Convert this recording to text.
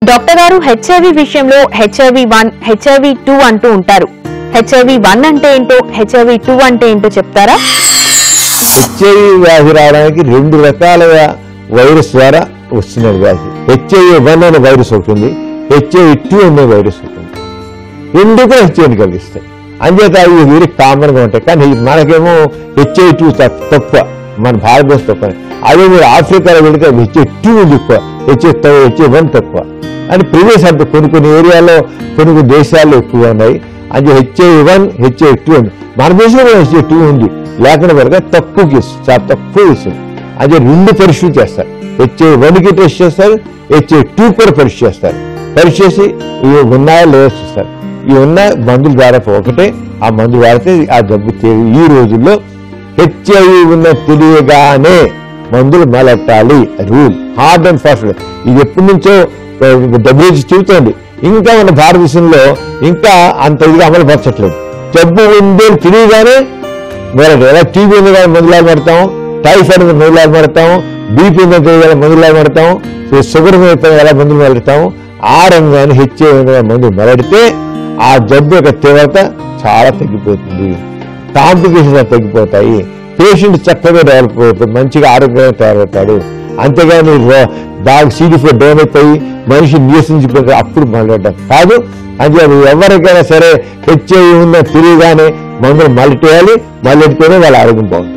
Doctor గారు HIV విషయంలో HIV-1 HIV-2 అంటూ ఉంటారు. HIV-1 అంటే ఏంటో HIV-2 అంటే ఏంటో చెప్తారా? హెచ్ఐవి వ్యాధి రావడానికి 2 రకాల వైరస్ ద్వారా వస్తున్న వ్యాధి. HIV-1 అనే వైరస్ ఉంటుంది, HIV-2 అనే వైరస్ ఉంటుంది. 2 కూడా హెచ్ఐవిని కలిగిస్తాయి. అంచేత అవి వీరి కామన్గా ఉంటాయి. కానీ మనకేమో HIV-2 తక్కువ, మన భారతదేశం తక్కువ. అదే మీరు ఆఫ్రికాలో వెళితే HIV-2 ఎక్కువ, HIV-1 తక్కువ అని ప్రీవియస్ అంటే కొన్ని ఏరియాలో కొన్ని దేశాల్లో ఎక్కువ ఉన్నాయి. అది HIV-1 HIV-2 ఉంది. మన దేశంలో HIV-2 ఉంది, లేకుండా వరకు తక్కువ కేసు, చాలా తక్కువ కేసు. అదే 2 పరీక్షలు చేస్తారు. HIV-1కి టెస్ట్ చేస్తారు, HIV-2 కూడా పరీక్ష చేస్తారు. పరీక్ష చేసి ఇవి ఉన్నాయా లేదా చూస్తారు. ఇవి ఉన్న మందుల ద్వారా ఒకటే, ఆ మందు వాడితే ఆ జబ్బు ఈ రోజుల్లో హెచ్ఐవి ఉన్న తెలియగానే మందులు మొదలెట్టాలి. Rule hard and fast. ఇది ఎప్పటి నుంచో WHO చెబుతోంది. ఇంకా మన భారతదేశంలో ఇంకా అంత ఇదిగా అమలు పరచట్లేదు. జబ్బు ఉందో తెలియగానే మొదలెట్టాలి. ఎలా టీబీ ఉంది కానీ మందులాలు పడతాం, టైఫాయిడ్ మీద మందులాలు పడతాం, బీపీ మీద తెలియగా మందులాలు పడతాం, షుగర్ మీద ఎలా మందులు మొదలెడతాము. ఆ రంగాన్ని హెచ్ఐవి మందులు మొదలెడితే ఆ జబ్బు యొక్క తీవ్రత చాలా తగ్గిపోతుంది, కాంప్లికేషన్స్ తగ్గిపోతాయి, పేషెంట్ చక్కగా డెవలప్ అవుతుంది, మంచిగా ఆరోగ్యంగా తయారవుతాడు. అంతేగాని బాగా CD4 డౌన్ అయిపోయి మనిషి నీరసించిపోతే అప్పుడు మొదలెట్టడం కాదు. అంటే ఎవరికైనా సరే హెచ్ఐవి ఉందో తెలియగానే మందులు మొదలెట్టేయాలి. మొదలెడితేనే వాళ్ళ ఆరోగ్యం బాగుంటుంది.